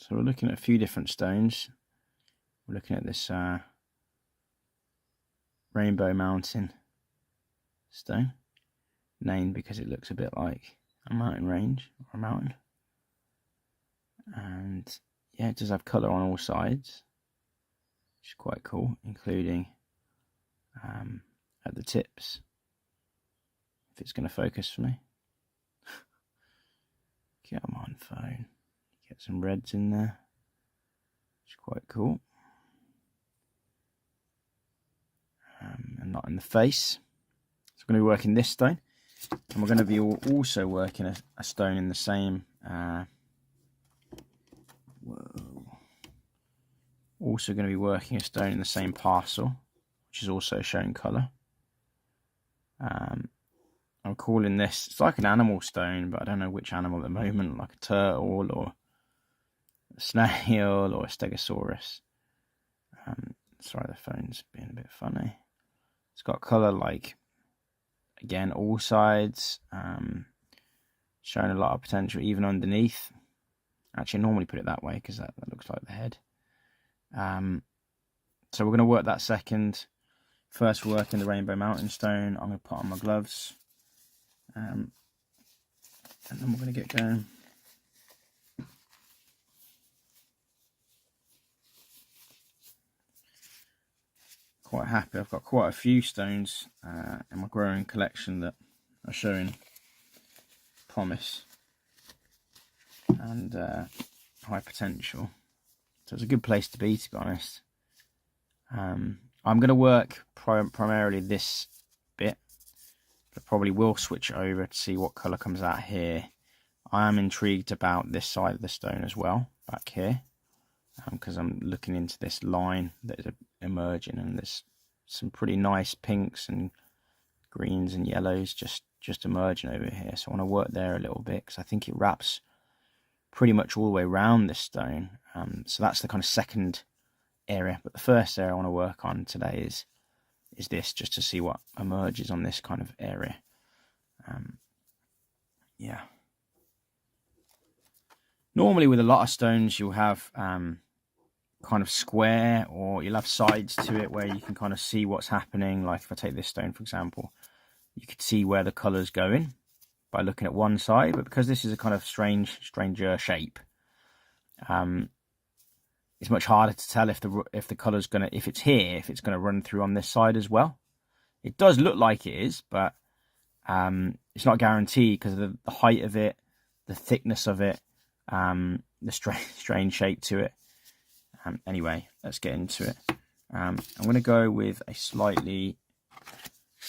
So we're looking at a few different stones. We're looking at this Rainbow Mountain stone, named because it looks a bit like a mountain range or a mountain. And yeah, it does have colour on all sides, which is quite cool, including at the tips, if it's going to focus for me. Come on, phone. Get some reds in there, which is quite cool. And not in the face. So we're going to be working this stone, and we're going to be also working a stone in the same also going to be working a stone in the same parcel, which is also showing colour. I'm calling this, it's like an animal stone, but I don't know which animal at the moment, like a turtle or a snail or a stegosaurus. Sorry, the phone's being a bit funny. It's got colour like, again, all sides, showing a lot of potential even underneath. Actually, I normally put it that way because that looks like the head. So we're going to work that second. First, we're working the Rainbow Mountain stone. I'm going to put on my gloves. And then we're going to get going. Quite happy. I've got quite a few stones in my growing collection that are showing promise and high potential. So it's a good place to be honest. I'm going to work primarily this bit, but I probably will switch it over to see what colour comes out here. I am intrigued about this side of the stone as well, back here, because I'm looking into this line that is emerging, and there's some pretty nice pinks and greens and yellows just emerging over here. So I want to work there a little bit, because I think it wraps pretty much all the way around this stone. So that's the kind of second area, but the first area I want to work on today is this, just to see what emerges on this kind of area. Yeah. Normally with a lot of stones you'll have kind of square, or you'll have sides to it where you can kind of see what's happening. Like if I take this stone for example, you could see where the colour's going by looking at one side, but because this is a kind of stranger shape, it's much harder to tell if the colour's gonna, if it's gonna run through on this side as well. It does look like it is, but it's not guaranteed because of the height of it, the thickness of it, the strange shape to it. Anyway, let's get into it. I'm going to go with a slightly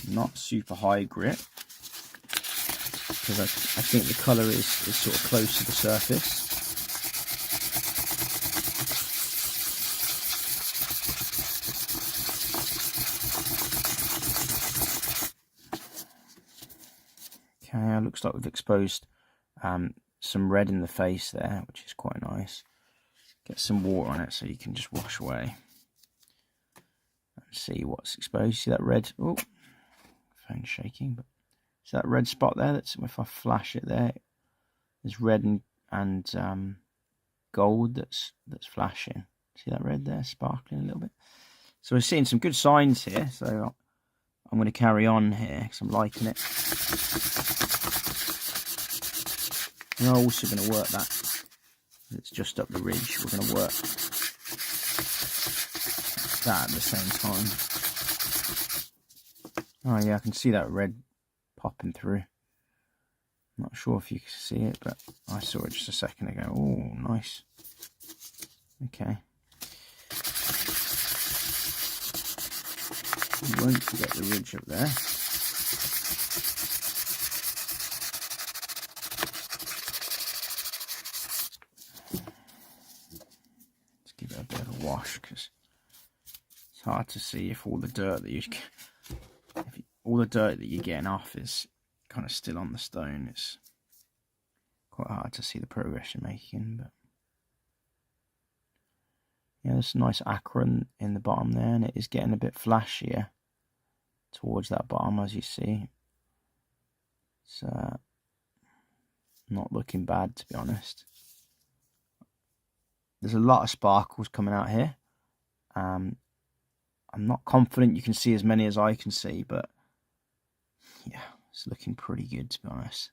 not super high grit, because I think the colour is sort of close to the surface. Okay, looks like we've exposed some red in the face there, which is quite nice. Get some water on it so you can just wash away and see what's exposed. See that red? Oh, phone's shaking, but see that red spot there? That's, if I flash it there, there's red and gold that's flashing. See that red there, sparkling a little bit. So we're seeing some good signs here. So I'm going to carry on here because I'm liking it. And I'm also going to work that. It's just up the ridge. We're going to work that at the same time. Oh yeah, I can see that red popping through. Not sure if you can see it, but I saw it just a second ago. Oh, nice. Okay. We won't forget the ridge up there. Give it a bit of a wash, because it's hard to see if all the dirt that you're getting off is kind of still on the stone. It's quite hard to see the progress you're making, but yeah, there's a nice acron in the bottom there, and it is getting a bit flashier towards that bottom, as you see. It's not looking bad, to be honest. there's a lot of sparkles coming out here. I'm not confident you can see as many as I can see, but yeah, it's looking pretty good, to be honest.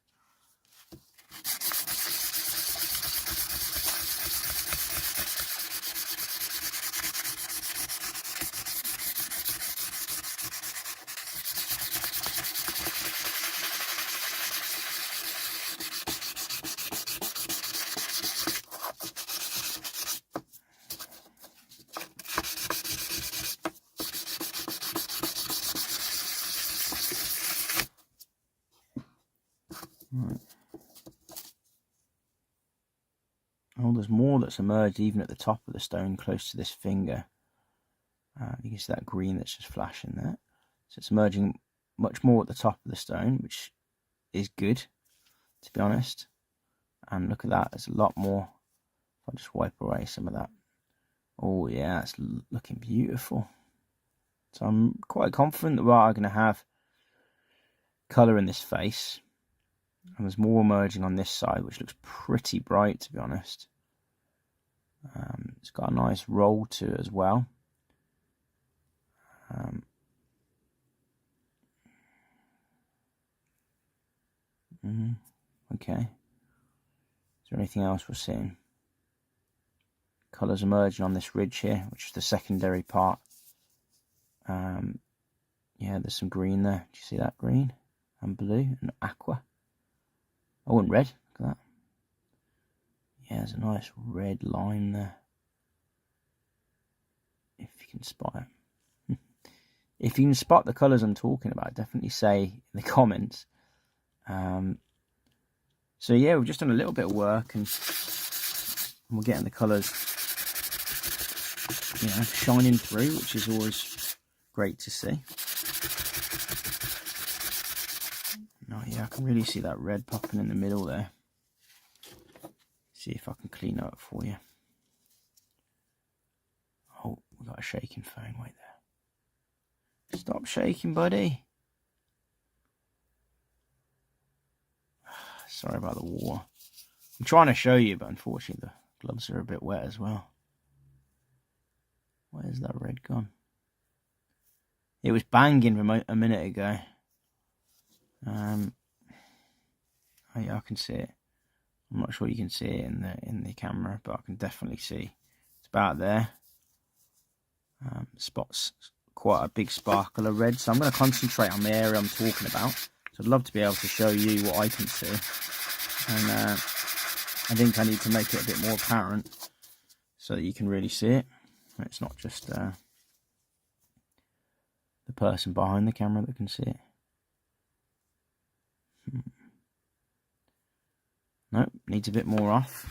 Right. Oh, there's more that's emerged even at the top of the stone, close to this finger. You can see that green that's just flashing there. So it's emerging much more at the top of the stone, which is good, to be honest. And look at that, there's a lot more. If I just wipe away some of that. Oh yeah, it's looking beautiful. So I'm quite confident that we are going to have colour in this face. And there's more emerging on this side, which looks pretty bright, to be honest. It's got a nice roll to it as well. Okay. Is there anything else we're seeing? Colours emerging on this ridge here, which is the secondary part. Yeah, there's some green there. Do you see that green? And blue and aqua. Oh, and red. Look at that. Yeah, there's a nice red line there. If you can spot it. If you can spot the colours I'm talking about, definitely say in the comments. So yeah, we've just done a little bit of work and we're getting the colours, you know, shining through, which is always great to see. Oh yeah, I can really see that red popping in the middle there. See if I can clean up for you. Oh, we've got a shaking phone. Wait there. Stop shaking, buddy. Sorry about the water. I'm trying to show you, but unfortunately the gloves are a bit wet as well. Where's that red gone? It was banging a minute ago. Oh yeah, I can see it. I'm not sure you can see it in the camera, but I can definitely see it's about there. Spots quite a big sparkle of red, so I'm going to concentrate on the area I'm talking about. So I'd love to be able to show you what I can see, and I think I need to make it a bit more apparent so that you can really see it. It's not just the person behind the camera that can see it. Nope, needs a bit more off.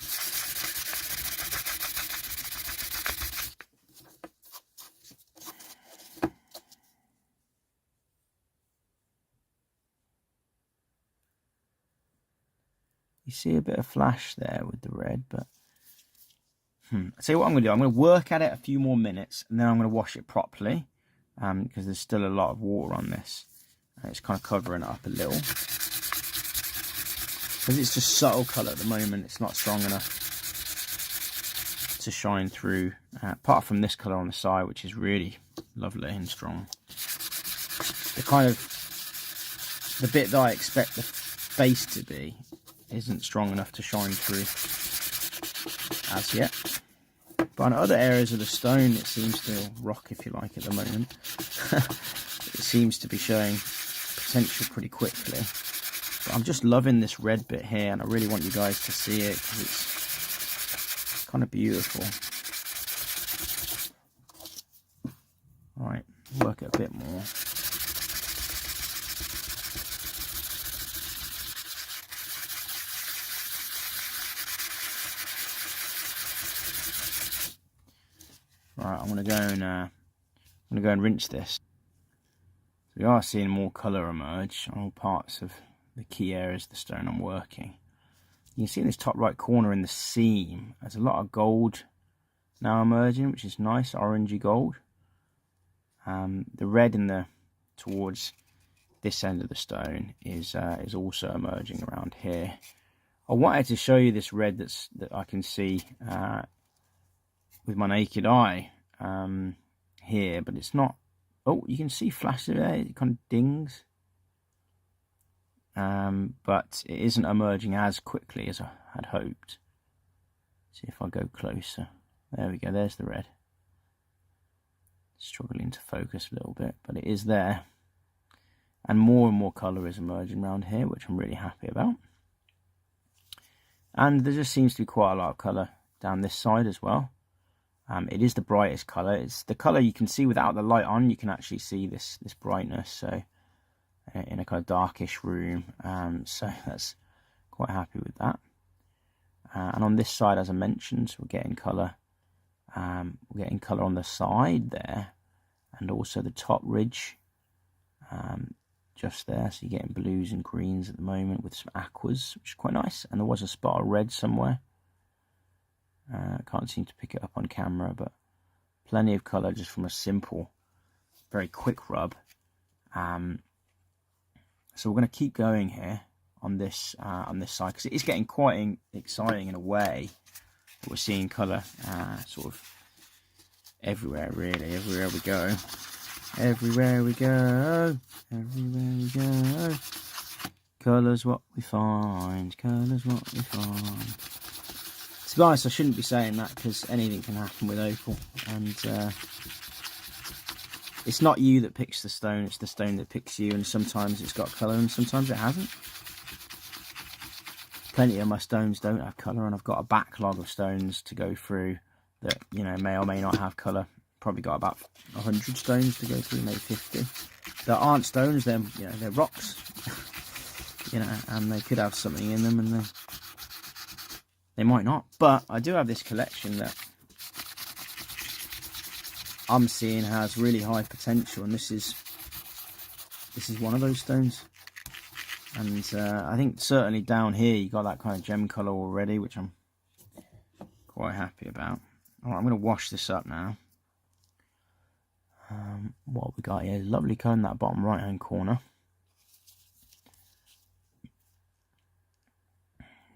You see a bit of flash there with the red, but I'll tell you what I'm going to do. I'm going to work at it a few more minutes, and then I'm going to wash it properly, because there's still a lot of water on this. And it's kind of covering it up a little. Because it's just subtle colour at the moment, it's not strong enough to shine through. Apart from this colour on the side, which is really lovely and strong. The bit that I expect the face to be isn't strong enough to shine through as yet. But on other areas of the stone, it seems to rock, if you like, at the moment. It seems to be showing potential pretty quickly. But I'm just loving this red bit here, and I really want you guys to see it because it's kind of beautiful. Right, work it a bit more. Right, I'm gonna go and rinse this. So we are seeing more colour emerge on all parts of the key areas of the stone I'm working. You can see in this top right corner in the seam, there's a lot of gold now emerging, which is nice, orangey gold. The red towards this end of the stone is also emerging around here. I wanted to show you this red that I can see with my naked eye here, but it's not. Oh, you can see flashes there. It kind of dings, but it isn't emerging as quickly as I had hoped. See if I go closer. There we go. There's the red. Struggling to focus a little bit, but it is there. And more colour is emerging around here, which I'm really happy about. And there just seems to be quite a lot of colour down this side as well. It is the brightest colour. It's the colour you can see without the light on. You can actually see this brightness. So in a kind of darkish room. So that's quite happy with that. And on this side, as I mentioned, we're getting colour. We're getting colour on the side there, and also the top ridge, just there. So you're getting blues and greens at the moment with some aquas, which is quite nice. And there was a spot of red somewhere. Can't seem to pick it up on camera, but plenty of colour just from a simple, very quick rub. So we're going to keep going here on this side, because it is getting quite exciting in a way. We're seeing colour sort of everywhere, really. Everywhere we go. Everywhere we go. Everywhere we go. Colour's what we find. Colour's what we find. To be honest, I shouldn't be saying that, because anything can happen with opal. And it's not you that picks the stone, it's the stone that picks you. And sometimes it's got colour and sometimes it hasn't. Plenty of my stones don't have colour, and I've got a backlog of stones to go through that, you know, may or may not have colour. Probably got about 100 stones to go through, maybe 50. That aren't stones, they're, you know, they're rocks. You know, and they could have something in them, and they might not. But I do have this collection that I'm seeing has really high potential, and this is one of those stones. And I think certainly down here you got that kind of gem colour already, which I'm quite happy about. Alright, I'm going to wash this up now. What have we got here? Lovely colour in that bottom right hand corner.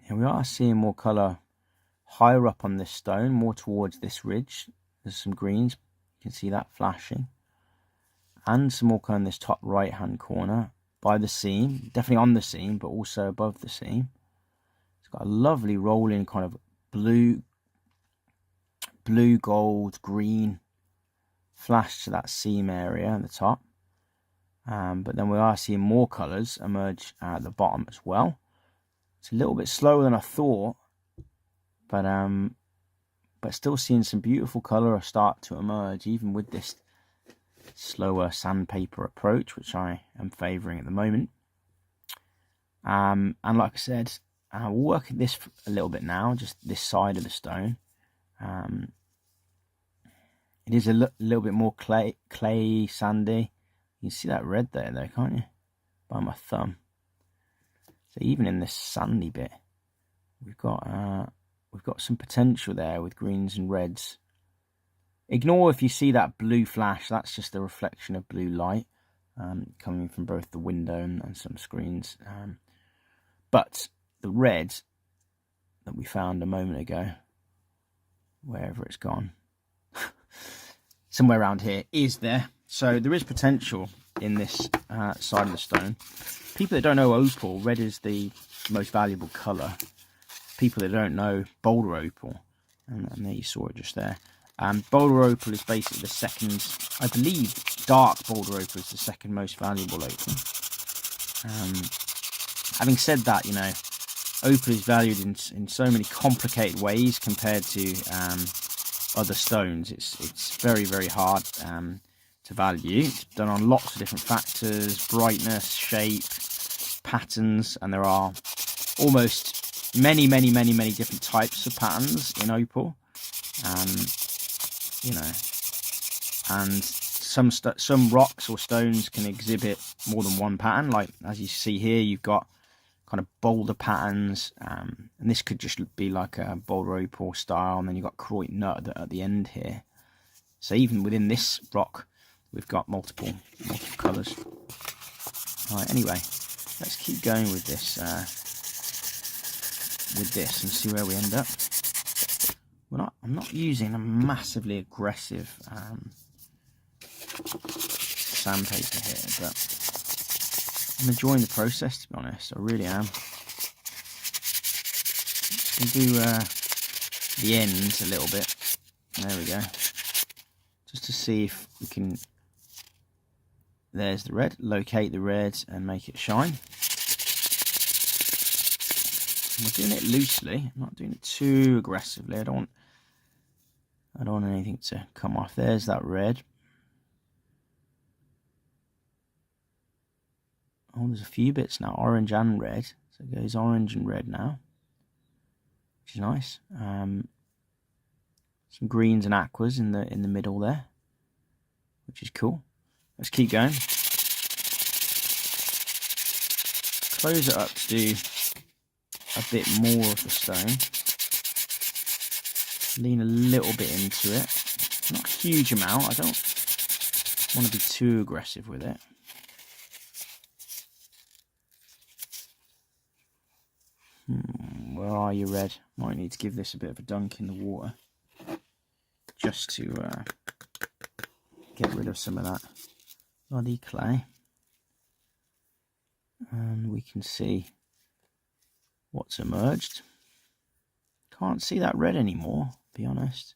Here we are seeing more colour higher up on this stone, more towards this ridge. There's some greens, you can see that flashing. And some more colour in this top right hand corner. By the seam, definitely on the seam, but also above the seam. It's got a lovely rolling kind of blue, gold, green flash to that seam area at the top. But then we are seeing more colours emerge at the bottom as well. It's a little bit slower than I thought, but still seeing some beautiful colour start to emerge, even with this slower sandpaper approach, which I am favouring at the moment. And like I said, we'll work at this a little bit now, just this side of the stone. It is a little bit more clay, sandy. You can see that red there, can't you? By my thumb. So even in this sandy bit, we've got some potential there with greens and reds. Ignore if you see that blue flash, that's just the reflection of blue light coming from both the window and some screens. But the red that we found a moment ago, wherever it's gone, somewhere around here, is there. So there is potential in this side of the stone. People that don't know opal, red is the most valuable colour. People that don't know Boulder Opal, and there you saw it just there. Boulder Opal is basically the second, I believe, dark Boulder Opal is the second most valuable opal. Having said that, you know, opal is valued in so many complicated ways compared to other stones. It's very, very hard to value. It's done on lots of different factors: brightness, shape, patterns, and there are almost many different types of patterns in opal. You know, and some rocks or stones can exhibit more than one pattern. Like as you see here, you've got kind of boulder patterns, and this could just be like a Boulder Opal style, and then you've got Croit nut at the end here. So even within this rock, we've got multiple colours. All right, anyway, let's keep going with this and see where we end up. I'm not using a massively aggressive sandpaper here, but I'm enjoying the process, to be honest. I really am. We'll do the ends a little bit. There we go. Just to see if we can. There's the red. Locate the red and make it shine. And we're doing it loosely. I'm not doing it too aggressively. I don't want anything to come off. There's that red. Oh, there's a few bits now, orange and red. So it goes orange and red now, which is nice. Some greens and aquas in the middle there, which is cool. Let's keep going. Close it up to do a bit more of the stone. Lean a little bit into it. Not a huge amount. I don't want to be too aggressive with it. Where are you, red? Might need to give this a bit of a dunk in the water, just to get rid of some of that bloody clay. And we can see what's emerged. Can't see that red anymore, to be honest.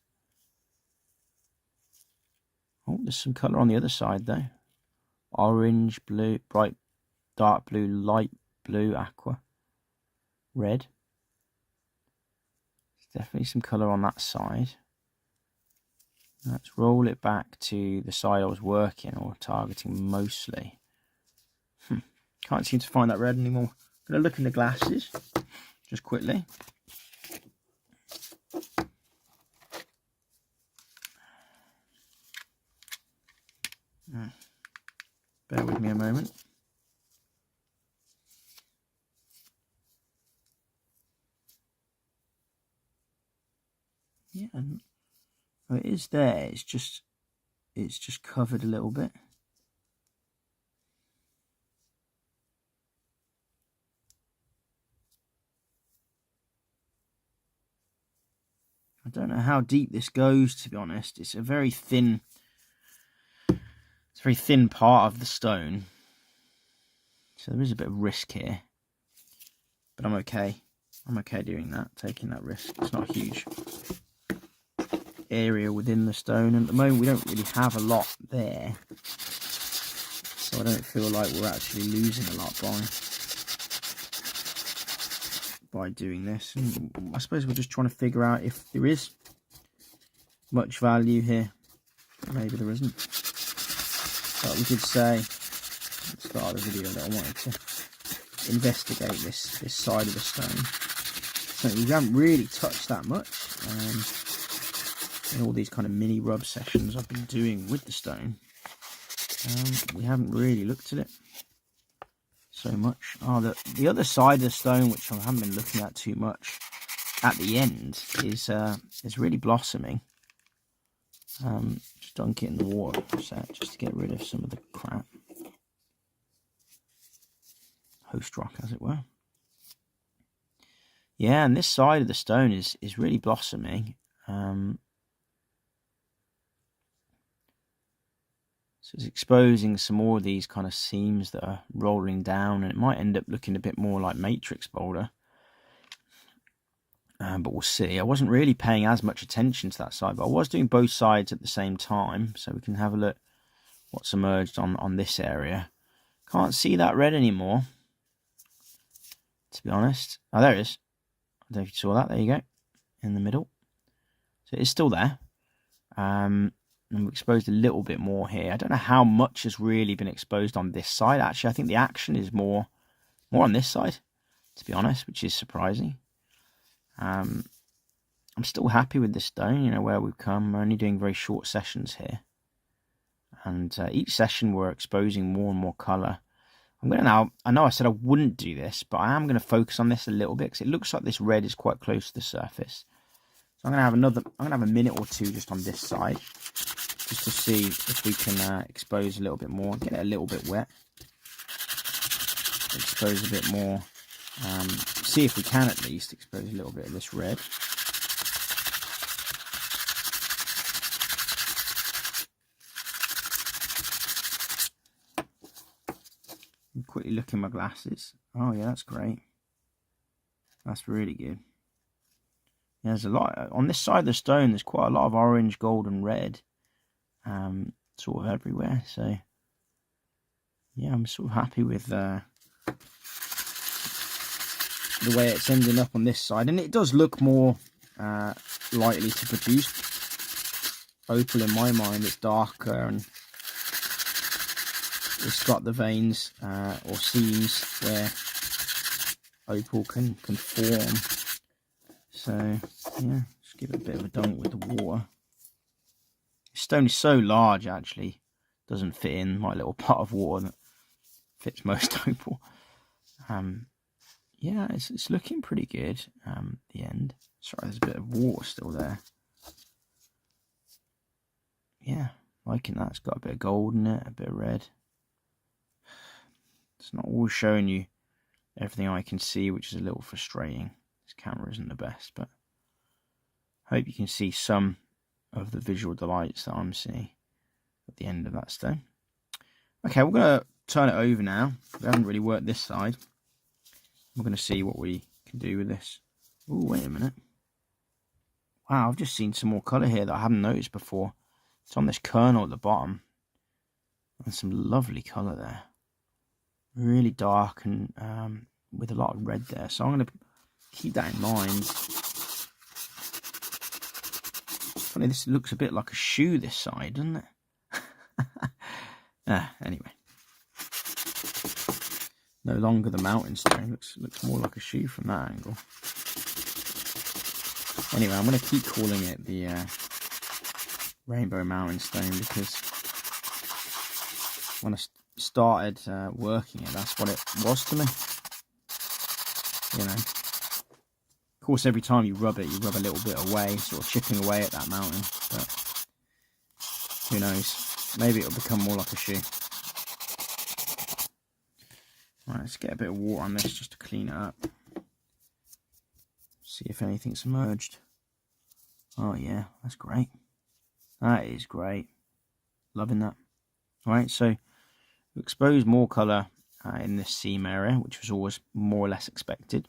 Oh, there's some colour on the other side though. Orange, blue, bright, dark blue, light blue, aqua, red. There's definitely some colour on that side. Let's roll it back to the side I was working or targeting mostly. Can't seem to find that red anymore. I'm going to look in the glasses just quickly. Bear with me a moment. Yeah, oh, it is there. It's just covered a little bit. I don't know how deep this goes, to be honest. It's a very thin part of the stone. So there is a bit of risk here. But I'm okay. I'm okay doing that, taking that risk. It's not a huge area within the stone. And at the moment we don't really have a lot there. So I don't feel like we're actually losing a lot by doing this. And I suppose we're just trying to figure out if there is much value here. Maybe there isn't. But we did say at the start of the video that I wanted to investigate this side of the stone. So we haven't really touched that much. In all these kind of mini rub sessions I've been doing with the stone, we haven't really looked at it so much. Oh, the other side of the stone, which I haven't been looking at too much at the end, is really blossoming. Just dunk it in the water for a sec, just to get rid of some of the crap. Host rock, as it were. Yeah, and this side of the stone is really blossoming. So it's exposing some more of these kind of seams that are rolling down, and it might end up looking a bit more like matrix boulder. But we'll see. I wasn't really paying as much attention to that side, but I was doing both sides at the same time, so we can have a look what's emerged on this area. Can't see that red anymore, to be honest. Oh, there it is. I don't know if you saw that. There you go, in the middle. So it's still there. And we've exposed a little bit more here. I don't know how much has really been exposed on this side. Actually, I think the action is more on this side, to be honest, which is surprising. I'm still happy with this stone, you know, where we've come. We're only doing very short sessions here. And each session we're exposing more and more colour. I'm going to now, I know I said I wouldn't do this, but I am going to focus on this a little bit because it looks like this red is quite close to the surface. So I'm going to have a minute or two just on this side, just to see if we can expose a little bit more, get it a little bit wet, expose a bit more, see if we can at least expose a little bit of this red. quickly look in my glasses. Oh yeah, that's great. That's really good. Yeah, there's a lot on this side of the stone. There's quite a lot of orange, gold, and red, sort of everywhere. So yeah, I'm sort of happy with the way it's ending up on this side, and it does look more likely to produce opal in my mind. It's darker and it's got the veins or seams where opal can form. So yeah, just give it a bit of a dunk with the water. This stone is so large, actually doesn't fit in my little pot of water that fits most opal. Yeah, it's looking pretty good. The end. Sorry, there's a bit of water still there. Yeah, liking that. It's got a bit of gold in it, a bit of red. It's not always showing you everything I can see, which is a little frustrating. This camera isn't the best, but I hope you can see some of the visual delights that I'm seeing at the end of that stone. Okay, we're going to turn it over now. We haven't really worked this side. We're going to see what we can do with this. Oh, wait a minute. Wow, I've just seen some more colour here that I haven't noticed before. It's on this kernel at the bottom. And some lovely colour there. Really dark and with a lot of red there. So I'm going to keep that in mind. Funny, this looks a bit like a shoe this side, doesn't it? Anyway. No longer the mountain stone. Looks more like a shoe from that angle. Anyway, I'm going to keep calling it the Rainbow Mountain Stone because when I started working it, that's what it was to me. You know, of course, every time you rub it, you rub a little bit away, sort of chipping away at that mountain. But who knows? Maybe it'll become more like a shoe. Right, let's get a bit of water on this just to clean it up. See if anything's emerged. Oh yeah, that's great. That is great. Loving that. Alright, so we exposed more colour in this seam area, which was always more or less expected.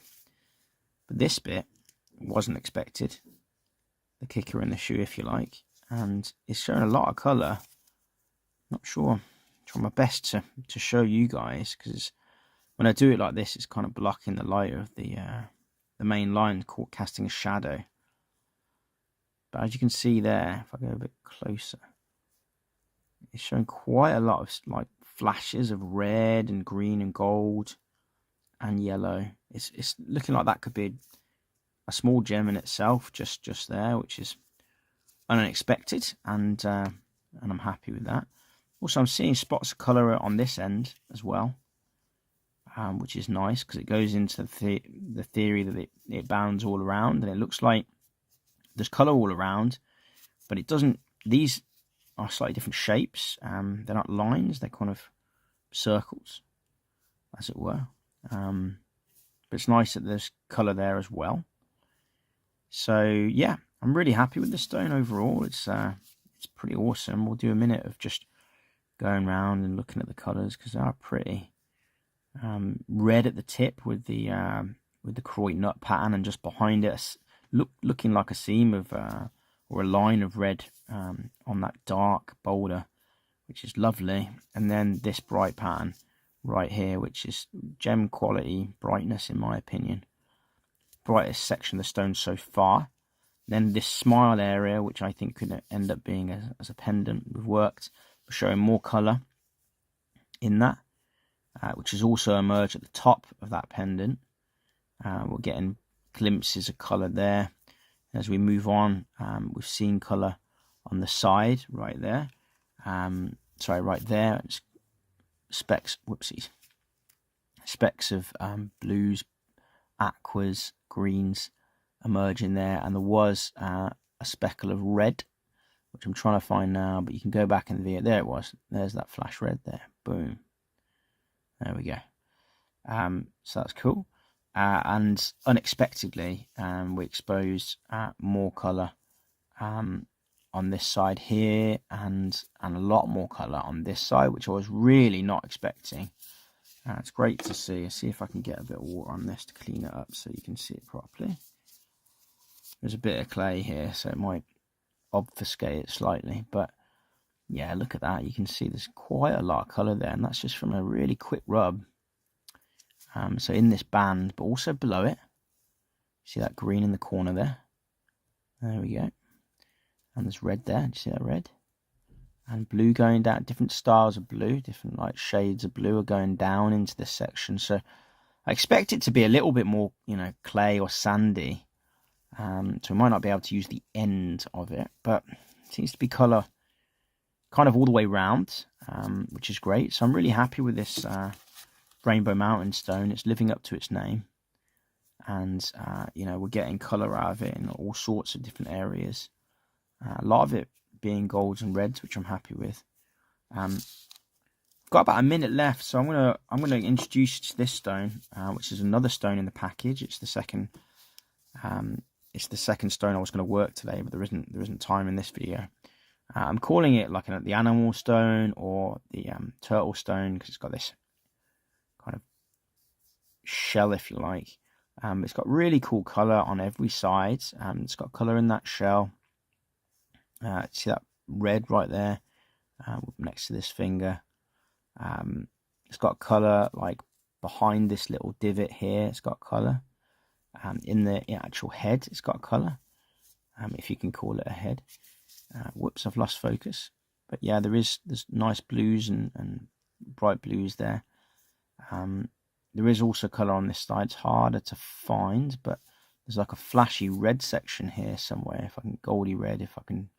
But this bit wasn't expected. The kicker in the shoe, if you like. And it's showing a lot of colour. Not sure. I'm trying my best to show you guys, because when I do it like this, it's kind of blocking the light of the main line, casting a shadow. But as you can see there, if I go a bit closer, it's showing quite a lot of like flashes of red and green and gold and yellow. It's looking like that could be a small gem in itself, just there, which is unexpected, and I'm happy with that. Also, I'm seeing spots of colour on this end as well, which is nice because it goes into the theory that it bounds all around, and it looks like there's colour all around, but it doesn't. These are slightly different shapes. They're not lines; they're kind of circles, as it were. But it's nice that there's colour there as well. So yeah, I'm really happy with the stone overall. It's pretty awesome. We'll do a minute of just going around and looking at the colours because they are pretty. Red at the tip with the Croix nut pattern, and just behind it, looking like a seam of or a line of red on that dark boulder, which is lovely. And then this bright pattern right here, which is gem quality brightness in my opinion. Brightest section of the stone so far. Then this smile area, which I think could end up being as a pendant. We've worked showing more colour in that, which has also emerged at the top of that pendant. We're getting glimpses of colour there. As we move on, we've seen colour on the side right there. Right there. Specks of blues, aquas, greens emerging there, and there was a speckle of red, which I'm trying to find now, but you can go back in the video. There it was. There's that flash red there. Boom. There we go. So that's cool. And unexpectedly, we exposed more colour on this side here, and a lot more colour on this side, which I was really not expecting. It's great to see. See if I can get a bit of water on this to clean it up so you can see it properly. There's a bit of clay here, so it might obfuscate it slightly, but yeah, look at that. You can see there's quite a lot of colour there, and that's just from a really quick rub. So in this band, but also below it, see that green in the corner there? There we go. And there's red there. Do you see that red? And blue going down. Different styles of blue, different like shades of blue are going down into this section. So I expect it to be a little bit more, clay or sandy. So we might not be able to use the end of it, but it seems to be colour kind of all the way round, which is great. So I'm really happy with this Rainbow Mountain stone. It's living up to its name, and we're getting colour out of it in all sorts of different areas. A lot of it being golds and reds, which I'm happy with. I've got about a minute left, so I'm gonna introduce you to this stone, which is another stone in the package. It's the second. It's the second stone I was going to work today, but there isn't time in this video. I'm calling it like the animal stone or the turtle stone because it's got this kind of shell, if you like. It's got really cool color on every side. It's got color in that shell. See that red right there next to this finger. It's got color like behind this little divot here. It's got color. In the actual head, it's got colour, if you can call it a head. Whoops, I've lost focus. But yeah, there's nice blues and bright blues there. There is also colour on this side. It's harder to find, but there's like a flashy red section here somewhere. If I can, goldy red, if I can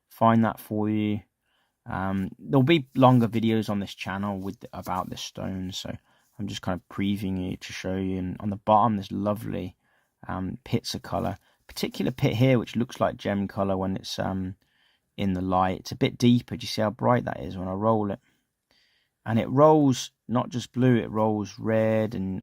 find that for you. There'll be longer videos on this channel about this stone, so I'm just kind of previewing it to show you. And on the bottom, there's lovely pits of colour. Particular pit here, which looks like gem colour when it's in the light. It's a bit deeper. Do you see how bright that is when I roll it? And it rolls not just blue, it rolls red and